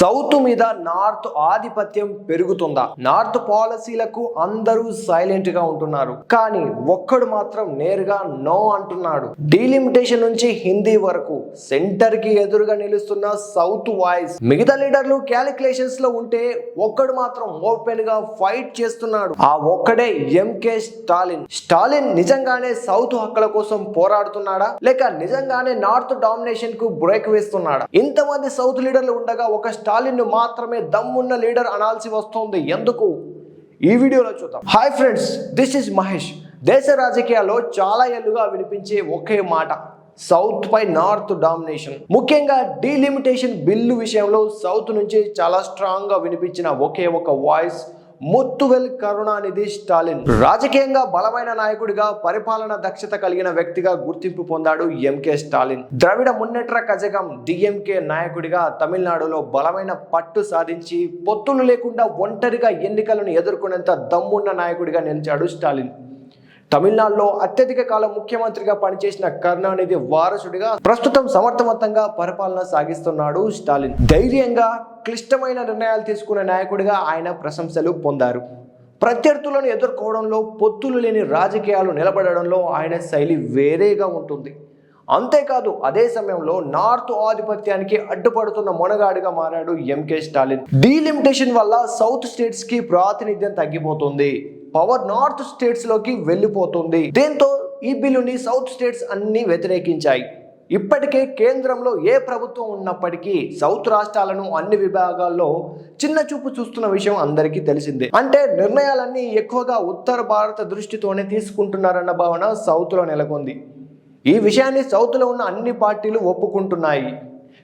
South మీద north ఆధిపత్యం పెరుగుతుందా? నార్త్ పాలసీలకు అందరూ సైలెంట్ గా ఉంటున్నారు, కానీ ఒక్కడు మాత్రం నేరుగా నో అంటున్నాడు. డీలిమిటేషన్ నుంచి హిందీ వరకు సెంటర్ కి ఎదురుగా నిలుస్తున్న సౌత్ వాయిస్. మిగతా లీడర్లు క్యాలిక్యులేషన్స్ లో ఉంటే ఒక్కడు మాత్రం ఓపెన్ గా ఫైట్ చేస్తున్నాడు. ఆ ఒక్కడే ఎంకే స్టాలిన్. స్టాలిన్ నిజంగానే సౌత్ హక్కుల కోసం పోరాడుతున్నాడా, లేక నిజంగానే నార్త్ డామినేషన్ కు బ్రేక్ వేస్తున్నాడా? ఇంతమంది సౌత్ లీడర్లు ఉండగా ఒక స్టాలిన్ ను మాత్రమే దమ్మున్న లీడర్ అనాల్సి వస్తోంది. ఎందుకు? ఈ వీడియోలో చూద్దాం. Hi friends, this is Mahesh. దేశ రాజకీయాల్లో చాలా ఏళ్లుగా వినిపించే ఒకే మాట, సౌత్ పై నార్త్ డామినేషన్. ముఖ్యంగా డీలిమిటేషన్ బిల్లు విషయంలో సౌత్ నుంచి చాలా స్ట్రాంగ్ గా వినిపించిన ఒకే ఒక వాయిస్ ముత్తువేల్ కరుణానిధి స్టాలిన్. రాజకీయంగా బలమైన నాయకుడిగా, పరిపాలన దక్షత కలిగిన వ్యక్తిగా గుర్తింపు పొందాడు ఎంకే స్టాలిన్. ద్రవిడ మున్నేట్ర కజగం డిఎంకే నాయకుడిగా తమిళనాడులో బలమైన పట్టు సాధించి పొత్తులు లేకుండా ఒంటరిగా ఎన్నికలను ఎదుర్కొనేంత దమ్మున్న నాయకుడిగా నిలిచాడు స్టాలిన్. తమిళనాడులో అత్యధిక కాలం ముఖ్యమంత్రిగా పనిచేసిన కరుణానిధి వారసుడిగా ప్రస్తుతం సమర్థవంతంగా పరిపాలన సాగిస్తున్నాడు స్టాలిన్. ధైర్యంగా క్లిష్టమైన నిర్ణయాలు తీసుకునే నాయకుడిగా ఆయన ప్రశంసలు పొందారు. ప్రత్యర్థులను ఎదుర్కోవడంలో, పొత్తులు లేని రాజకీయాలు నిలబడడంలో ఆయన శైలి వేరేగా ఉంటుంది. అంతేకాదు, అదే సమయంలో నార్త్ ఆధిపత్యానికి అడ్డుపడుతున్న మొనగాడిగా మారాడు ఎంకే స్టాలిన్. డీలిమిటేషన్ వల్ల సౌత్ స్టేట్స్ కి ప్రాతినిధ్యం తగ్గిపోతుంది, పవర్ నార్త్ స్టేట్స్ లోకి వెళ్ళిపోతుంది. దీంతో ఈ బిల్లుని సౌత్ స్టేట్స్ అన్ని వ్యతిరేకించాయి. ఇప్పటికే కేంద్రంలో ఏ ప్రభుత్వం ఉన్నప్పటికీ సౌత్ రాష్ట్రాలను అన్ని విభాగాల్లో చిన్న చూపు చూస్తున్న విషయం అందరికీ తెలిసిందే. అంటే నిర్ణయాలన్నీ ఎక్కువగా ఉత్తర భారత దృష్టితోనే తీసుకుంటున్నారన్న భావన సౌత్ లో నెలకొంది. ఈ విషయాన్ని సౌత్ లో ఉన్న అన్ని పార్టీలు ఒప్పుకుంటున్నాయి,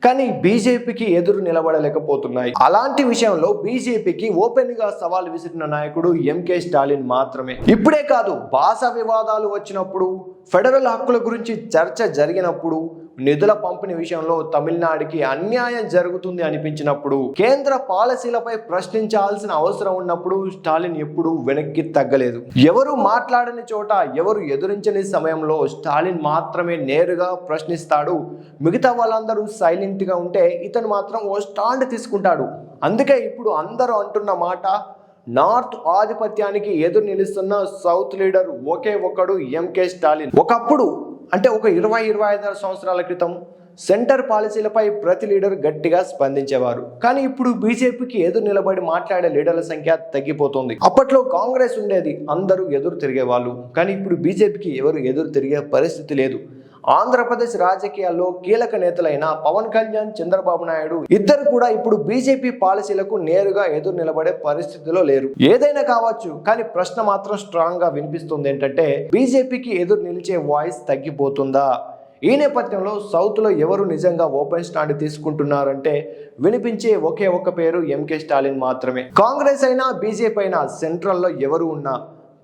కానీ బీజేపీకి ఎదురు నిలబడలేకపోతున్నాయి. అలాంటి విషయంలో బీజేపీకి ఓపెన్ గా సవాల్ విసిరిన నాయకుడు ఎంకే స్టాలిన్ మాత్రమే. ఇప్పుడే కాదు, భాష వివాదాలు వచ్చినప్పుడు, ఫెడరల్ హక్కుల గురించి చర్చ జరిగినప్పుడు, నిధుల పంపిణీ విషయంలో తమిళనాడుకి అన్యాయం జరుగుతుంది అనిపించినప్పుడు, కేంద్ర పాలసీలపై ప్రశ్నించాల్సిన అవసరం ఉన్నప్పుడు స్టాలిన్ ఎప్పుడూ వెనక్కి తగ్గలేదు. ఎవరు మాట్లాడని చోట, ఎవరు ఎదురించని సమయంలో స్టాలిన్ మాత్రమే నేరుగా ప్రశ్నిస్తాడు. మిగతా వాళ్ళందరూ సైలెంట్ గా ఉంటే ఇతను మాత్రం ఓ స్టాండ్ తీసుకుంటాడు. అందుకే ఇప్పుడు అందరూ అంటున్న మాట, నార్త్ ఆధిపత్యానికి ఎదురు నిలుస్తున్న సౌత్ లీడర్ ఒకే ఒక్కడు ఎంకే స్టాలిన్. ఒకప్పుడు, అంటే ఒక 20-25 సంవత్సరాల క్రితం సెంటర్ పాలసీలపై ప్రతి లీడర్ గట్టిగా స్పందించేవారు. కానీ ఇప్పుడు బీజేపీకి ఎదురు నిలబడి మాట్లాడే లీడర్ల సంఖ్య తగ్గిపోతుంది. అప్పట్లో కాంగ్రెస్ ఉండేది, అందరూ ఎదురు తిరిగేవాళ్ళు. కానీ ఇప్పుడు బీజేపీకి ఎవరు ఎదురు తిరిగే పరిస్థితి లేదు. ఆంధ్రప్రదేశ్ రాజకీయాల్లో కీలక నేతలైన పవన్ కళ్యాణ్, చంద్రబాబు నాయుడు ఇద్దరు కూడా ఇప్పుడు బీజేపీ పాలసీలకు నేరుగా ఎదురు నిలబడే పరిస్థితిలో లేరు. ఏదైనా కావచ్చు, కానీ ప్రశ్న మాత్రం స్ట్రాంగ్ గా వినిపిస్తుంది ఏంటంటే, బీజేపీకి ఎదురు నిలిచే వాయిస్ తగ్గిపోతుందా? ఈ నేపథ్యంలో సౌత్ లో ఎవరు నిజంగా ఓపెన్ స్టాండ్ తీసుకుంటున్నారంటే వినిపించే ఒకే ఒక్క పేరు ఎంకే స్టాలిన్ మాత్రమే. కాంగ్రెస్ అయినా, బీజేపీ అయినా, సెంట్రల్ లో ఎవరు ఉన్నా,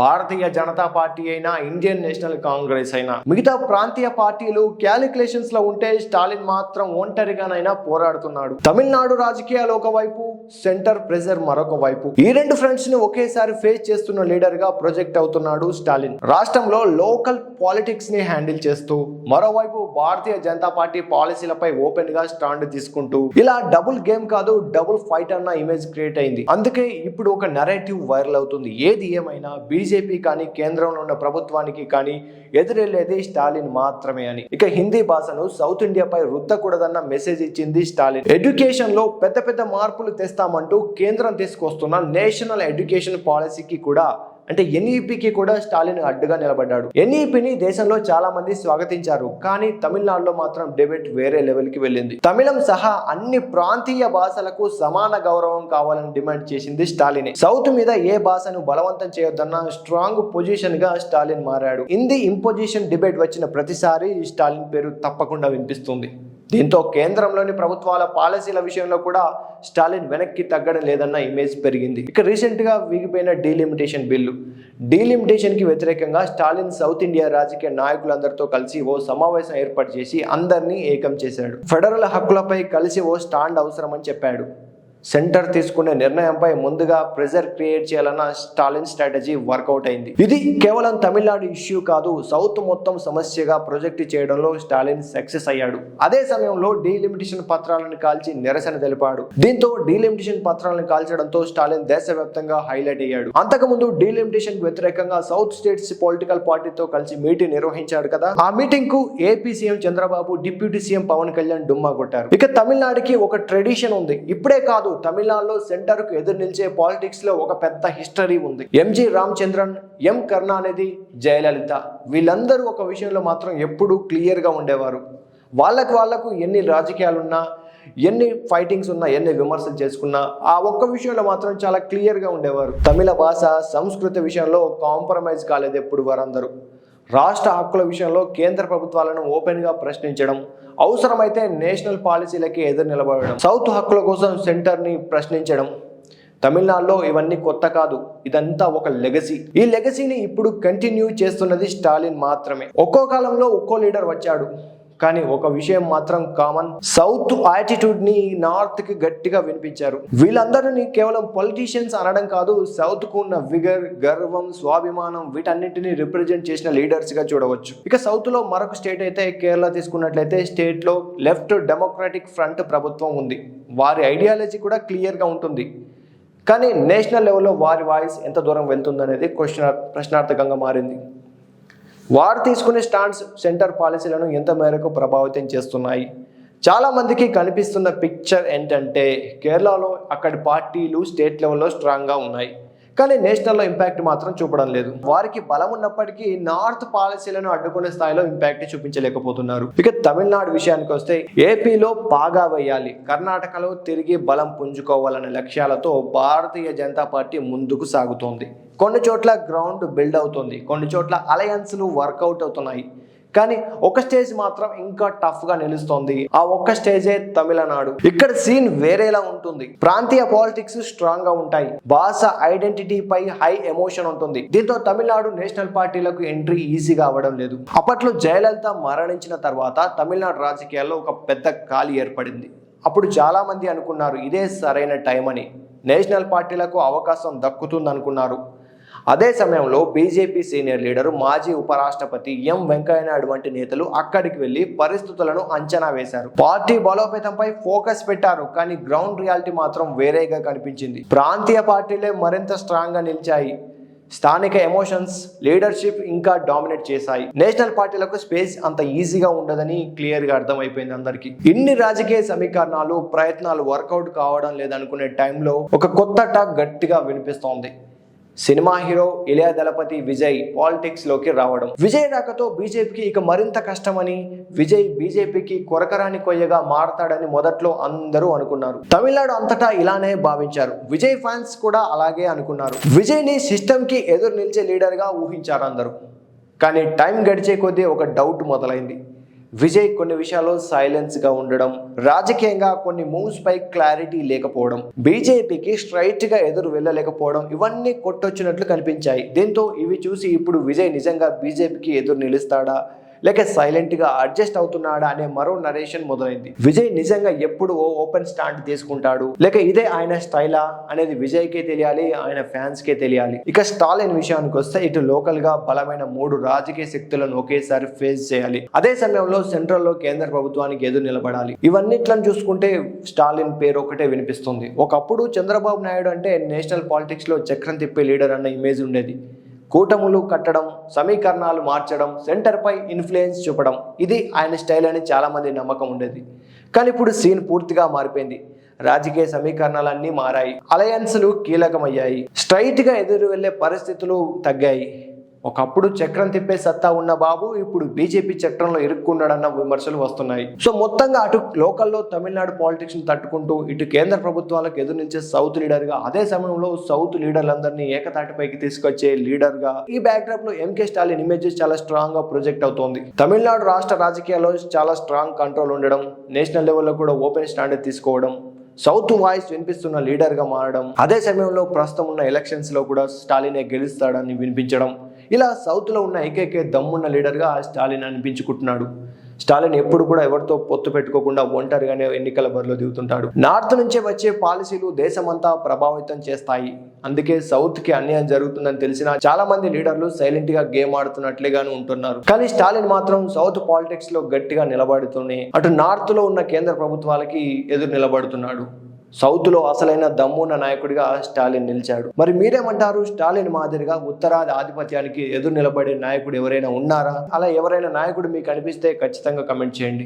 భారతీయ జనతా పార్టీ అయినా, ఇండియన్ నేషనల్ కాంగ్రెస్ అయినా, మిగతా ప్రాంతీయ పార్టీలు క్యాలిక్యులేషన్స్ లో ఉంటే స్టాలిన్ మాత్రం ఒంటరిగానైనా పోరాడుతున్నాడు. తమిళనాడు రాజకీయాలు ఒకవైపు, సెంటర్ ప్రెజర్ మరొక వైపు. ఈ రెండు ఫ్రంట్స్ ని ఒకేసారి ఫేస్ చేస్తున్న లీడర్ గా ప్రొజెక్ట్ అవుతున్నాడు స్టాలిన్. రాష్ట్రంలో లోకల్ పాలిటిక్స్ ని హ్యాండిల్ చేస్తూ, మరోవైపు భారతీయ జనతా పార్టీ పాలసీలపై ఓపెన్ గా స్టాండ్ తీసుకుంటూ, ఇలా డబుల్ గేమ్ కాదు, డబుల్ ఫైట్ అన్న ఇమేజ్ క్రియేట్ అయింది. అందుకే ఇప్పుడు ఒక నరేటివ్ వైరల్ అవుతుంది. ఏది ఏమైనా బీజేపీ కానీ, కేంద్రంలో ఉన్న ప్రభుత్వానికి కానీ ఎదురెళ్లేది స్టాలిన్ మాత్రమే అని. ఇక హిందీ భాషను సౌత్ ఇండియాపై రుద్దకూడదన్న మెసేజ్ ఇచ్చింది స్టాలిన్. ఎడ్యుకేషన్ లో పెద్ద పెద్ద మార్పులు తెస్తామంటూ కేంద్రం తీసుకొస్తున్న నేషనల్ ఎడ్యుకేషన్ పాలసీకి కూడా, అంటే ఎన్ఈపికి కూడా స్టాలిన్ అడ్డుగా నిలబడ్డాడు. ఎన్ఈపిని దేశంలో చాలా మంది స్వాగతించారు, కానీ తమిళనాడులో మాత్రం డిబేట్ వేరే లెవెల్ కి వెళ్ళింది. తమిళం సహా అన్ని ప్రాంతీయ భాషలకు సమాన గౌరవం కావాలని డిమాండ్ చేసింది స్టాలిన్. సౌత్ మీద ఏ భాషను బలవంతం చేయొద్దన్న స్ట్రాంగ్ పొజిషన్ గా స్టాలిన్ మారాడు. హిందీ ఇంపోజిషన్ డిబేట్ వచ్చిన ప్రతిసారి స్టాలిన్ పేరు తప్పకుండా వినిపిస్తుంది. దీంతో కేంద్రంలోని ప్రభుత్వాల పాలసీల విషయంలో కూడా స్టాలిన్ వెనక్కి తగ్గడం లేదన్న ఇమేజ్ పెరిగింది. ఇక రీసెంట్ గా వీగిపోయిన డీలిమిటేషన్ బిల్లు. డీలిమిటేషన్ కి వ్యతిరేకంగా స్టాలిన్ సౌత్ ఇండియా రాజకీయ నాయకులందరితో కలిసి ఓ సమావేశం ఏర్పాటు చేసి అందరినీ ఏకం చేశాడు. ఫెడరల్ హక్కులపై కలిసి ఓ స్టాండ్ అవసరమని చెప్పాడు. సెంటర్ తీసుకునే నిర్ణయంపై ముందుగా ప్రెజర్ క్రియేట్ చేయాలన్న స్టాలిన్ స్ట్రాటజీ వర్కౌట్ అయింది. ఇది కేవలం తమిళనాడు ఇష్యూ కాదు, సౌత్ మొత్తం సమస్యగా ప్రొజెక్ట్ చేయడంలో స్టాలిన్ సక్సెస్ అయ్యాడు. అదే సమయంలో డీలిమిటేషన్ పత్రాలను కాల్చి నిరసన తెలిపాడు. దీంతో డీలిమిటేషన్ పత్రాలను కాల్చడంతో స్టాలిన్ దేశవ్యాప్తంగా హైలైట్ అయ్యాడు. అంతకుముందు డీలిమిటేషన్ వ్యతిరేకంగా సౌత్ స్టేట్స్ పొలిటికల్ పార్టీతో కలిసి మీటింగ్ నిర్వహించాడు కదా. ఆ మీటింగ్ కు AP CM Chandrababu, deputy CM Pawan Kalyan డుమ్మా కొట్టారు. ఇక తమిళనాడుకి ఒక ట్రెడిషన్ ఉంది. ఇప్పుడే కాదు, తమిళనాడులో సెంటర్ కు ఎదురు నిలిచే పాలిటిక్స్ లో ఒక పెద్ద హిస్టరీ ఉంది. ఎంజి రామచంద్రన్, ఎం కరుణానిధి, జయలలిత వీళ్ళందరూ ఒక విషయంలో మాత్రం ఎప్పుడూ క్లియర్ గా ఉండేవారు. వాళ్ళకు ఎన్ని రాజకీయాలున్నా, ఎన్ని ఫైటింగ్స్ ఉన్నా, ఎన్ని విమర్శలు చేసుకున్నా ఆ ఒక్క విషయంలో మాత్రం చాలా క్లియర్ గా ఉండేవారు. తమిళ భాష, సంస్కృతి విషయంలో కాంప్రమైజ్ కాలేదు ఎప్పుడు వారందరూ. రాష్ట్ర హక్కుల విషయంలో కేంద్ర ప్రభుత్వాలను ఓపెన్ గా ప్రశ్నించడం, అవసరమైతే నేషనల్ పాలసీలకి ఎదురు నిలబడడం, సౌత్ హక్కుల కోసం సెంటర్ ని ప్రశ్నించడం. తమిళనాడులో ఇవన్నీ కొత్త కాదు, ఇదంతా ఒక లెగసీ. ఈ లెగసీని ఇప్పుడు కంటిన్యూ చేస్తున్నది స్టాలిన్ మాత్రమే. ఒక్కో కాలంలో ఒక్కో లీడర్ వచ్చాడు, కానీ ఒక విషయం మాత్రం కామన్, సౌత్ యాటిట్యూడ్ ని నార్త్ కి గట్టిగా వినిపించారు. వీళ్ళందరినీ కేవలం పొలిటీషియన్స్ అనడం కాదు, సౌత్ కు ఉన్న విగర్, గర్వం, స్వాభిమానం వీటన్నింటినీ రిప్రజెంట్ చేసిన లీడర్స్ గా చూడవచ్చు. ఇక సౌత్ లో మరొక స్టేట్ అయితే కేరళ తీసుకున్నట్లయితే, స్టేట్ లో లెఫ్ట్ డెమోక్రాటిక్ ఫ్రంట్ ప్రభుత్వం ఉంది. వారి ఐడియాలజీ కూడా క్లియర్ గా ఉంటుంది. కానీ నేషనల్ లెవెల్లో వారి వాయిస్ ఎంత దూరం వెళ్తుందనేది ప్రశ్నార్థకంగా మారింది. వారు తీసుకునే స్టాండ్స్ సెంటర్ పాలసీలను ఎంత మేరకు ప్రభావితం చేస్తున్నాయి? చాలా మందికి కనిపిస్తున్న పిక్చర్ ఏంటంటే, కేరళలో అక్కడి పార్టీలు స్టేట్ లెవెల్లో స్ట్రాంగ్గా ఉన్నాయి, కానీ నేషనల్లో ఇంపాక్ట్ మాత్రం చూపడం లేదు. వారికి బలం ఉన్నప్పటికీ నార్త్ పాలసీలను అడ్డుకునే స్థాయిలో ఇంపాక్ట్ చూపించలేకపోతున్నారు. ఇక తమిళనాడు విషయానికి వస్తే, ఏపీలో పాగా వేయాలి, కర్ణాటకలో తిరిగి బలం పుంజుకోవాలనే లక్ష్యాలతో భారతీయ జనతా పార్టీ ముందుకు సాగుతోంది. కొన్ని చోట్ల గ్రౌండ్ బిల్డ్ అవుతుంది, కొన్ని చోట్ల అలయన్స్లు వర్కౌట్ అవుతున్నాయి. కానీ ఒక స్టేజ్ మాత్రం ఇంకా టఫ్ గా నిలుస్తోంది. ఆ ఒక్క స్టేజే తమిళనాడు. ఇక్కడ సీన్ వేరేలా ఉంటుంది. ప్రాంతీయ పాలిటిక్స్ స్ట్రాంగ్ గా ఉంటాయి, భాష ఐడెంటిటీ పై హై ఎమోషన్ ఉంటుంది. దీంతో తమిళనాడు నేషనల్ పార్టీలకు ఎంట్రీ ఈజీగా అవ్వడం లేదు. అప్పట్లో జయలలిత మరణించిన తర్వాత తమిళనాడు రాజకీయాల్లో ఒక పెద్ద ఖాళీ ఏర్పడింది. అప్పుడు చాలా మంది అనుకున్నారు ఇదే సరైన టైం అని, నేషనల్ పార్టీలకు అవకాశం దక్కుతుంది అనుకున్నారు. అదే సమయంలో బీజేపీ సీనియర్ లీడరు, మాజీ ఉపరాష్ట్రపతి ఎం వెంకయ్యనాయుడు వంటి నేతలు అక్కడికి వెళ్లి పరిస్థితులను అంచనా వేశారు. పార్టీ బలోపేతంపై ఫోకస్ పెట్టారు, కానీ గ్రౌండ్ రియాలిటీ మాత్రం వేరేగా కనిపించింది. ప్రాంతీయ పార్టీలే మరింత స్ట్రాంగ్ గా నిలిచాయి. స్థానిక ఎమోషన్స్, లీడర్షిప్ ఇంకా డామినేట్ చేశాయి. నేషనల్ పార్టీలకు స్పేస్ అంత ఈజీగా ఉండదని క్లియర్ గా అర్థమైపోయింది అందరికి. ఇన్ని రాజకీయ సమీకరణాలు, ప్రయత్నాలు వర్కౌట్ కావడం లేదనుకునే టైంలో ఒక కొత్త టాక్ గట్టిగా వినిపిస్తోంది. సినిమా హీరో ఇళయ దళపతి విజయ్ పాలిటిక్స్ లోకి రావడం. విజయ్ రాకతో బీజేపీకి ఇక మరింత కష్టమని, విజయ్ బీజేపీకి కొరకరాని కొయ్యగా మారతాడని మొదట్లో అందరూ అనుకున్నారు. తమిళనాడు అంతటా ఇలానే భావించారు. విజయ్ ఫ్యాన్స్ కూడా అలాగే అనుకున్నారు. విజయ్ ని సిస్టమ్ కి ఎదురు నిలిచే లీడర్ గా ఊహించారు అందరూ. కానీ టైం గడిచే కొద్దీ ఒక డౌట్ మొదలైంది. విజయ్ కొన్ని విషయాల్లో సైలెన్స్ గా ఉండడం, రాజకీయంగా కొన్ని మూవ్స్ పై క్లారిటీ లేకపోవడం, బీజేపీకి స్ట్రైట్ గా ఎదురు వెళ్ళలేకపోవడం, ఇవన్నీ కొట్టొచ్చినట్లు కనిపించాయి. దీంతో ఇవి చూసి ఇప్పుడు విజయ్ నిజంగా బీజేపీకి ఎదురు నిలుస్తాడా, లేక సైలెంట్ గా అడ్జస్ట్ అవుతున్నాడా అనే మరో నరేషన్ మొదలైంది. విజయ్ నిజంగా ఎప్పుడు ఓపెన్ స్టాండ్ తీసుకుంటాడు, లేక ఇదే ఆయన స్టైలా అనేది విజయ్ కే తెలియాలి, ఆయన ఫ్యాన్స్ కే తెలియాలి. ఇక స్టాలిన్ విషయానికి వస్తే, ఇటు లోకల్ గా బలమైన 3 రాజకీయ శక్తులను ఒకేసారి ఫేస్ చేయాలి. అదే సమయంలో సెంట్రల్ లో కేంద్ర ప్రభుత్వానికి ఎదురు నిలబడాలి. ఇవన్నిట్లను చూసుకుంటే స్టాలిన్ పేరు ఒకటే వినిపిస్తుంది. ఒకప్పుడు చంద్రబాబు నాయుడు అంటే నేషనల్ పాలిటిక్స్ లో చక్రం తిప్పే లీడర్ అన్న ఇమేజ్ ఉండేది. కూటములు కట్టడం, సమీకరణాలు మార్చడం, సెంటర్ పై ఇన్ఫ్లుయెన్స్ చూపడం, ఇది ఆయన స్టైల్ అని చాలా మంది నమ్మకం ఉండేది. కానీ ఇప్పుడు సీన్ పూర్తిగా మారిపోయింది. రాజకీయ సమీకరణాలన్నీ మారాయి, అలయన్స్లు కీలకమయ్యాయి, స్ట్రైట్ గా ఎదురు వెళ్లే పరిస్థితులు తగ్గాయి. ఒకప్పుడు చక్రం తిప్పే సత్తా ఉన్న బాబు ఇప్పుడు బీజేపీ చక్రంలో ఇరుక్కున్నాడన్న విమర్శలు వస్తున్నాయి. సో మొత్తంగా అటు లోకల్లో తమిళనాడు పాలిటిక్స్ ని తట్టుకుంటూ, ఇటు కేంద్ర ప్రభుత్వాలకు ఎదురు నుంచే సౌత్ లీడర్ గా, అదే సమయంలో సౌత్ లీడర్లందరినీ ఏకతాటిపైకి తీసుకొచ్చే లీడర్ గా, ఈ బ్యాక్డ్రాప్ లో ఎంకే స్టాలిన్ ఇమేజ్ చాలా స్ట్రాంగ్ గా ప్రొజెక్ట్ అవుతోంది. తమిళనాడు రాష్ట్ర రాజకీయాల్లో చాలా స్ట్రాంగ్ కంట్రోల్ ఉండడం, నేషనల్ లెవెల్లో కూడా ఓపెన్ స్టాండ్ తీసుకోవడం, సౌత్ వాయిస్ వినిపిస్తున్న లీడర్ గా మారడం, అదే సమయంలో ప్రస్తుతం ఉన్న ఎలక్షన్స్ లో కూడా స్టాలినే గెలుస్తాడని వినిపించడం, ఇలా సౌత్ లో ఉన్న ఏకైక దమ్మున్న లీడర్ గా స్టాలిన్ అనిపించుకుంటున్నాడు. స్టాలిన్ ఎప్పుడు కూడా ఎవరితో పొత్తు పెట్టుకోకుండా ఒంటరిగానే ఎన్నికల బరిలో దిగుతుంటాడు. నార్త్ నుంచే వచ్చే పాలసీలు దేశమంతా ప్రభావితం చేస్తాయి. అందుకే సౌత్ కి అన్యాయం జరుగుతుందని తెలిసినా చాలా మంది లీడర్లు సైలెంట్ గా గేమ్ ఆడుతున్నట్లుగానే ఉంటున్నారు. కానీ స్టాలిన్ మాత్రం సౌత్ పాలిటిక్స్ లో గట్టిగా నిలబడుతూనే అటు నార్త్ లో ఉన్న కేంద్ర ప్రభుత్వాలకి ఎదురు నిలబడుతున్నాడు. సౌత్ లో అసలైన దమ్మున్న నాయకుడిగా స్టాలిన్ నిలిచాడు. మరి మీరేమంటారు? స్టాలిన్ మాదిరిగా ఉత్తరాది ఆధిపత్యానికి ఎదురు నిలబడే నాయకుడు ఎవరైనా ఉన్నారా? అలా ఎవరైనా నాయకుడు మీకు అనిపిస్తే ఖచ్చితంగా కమెంట్ చేయండి.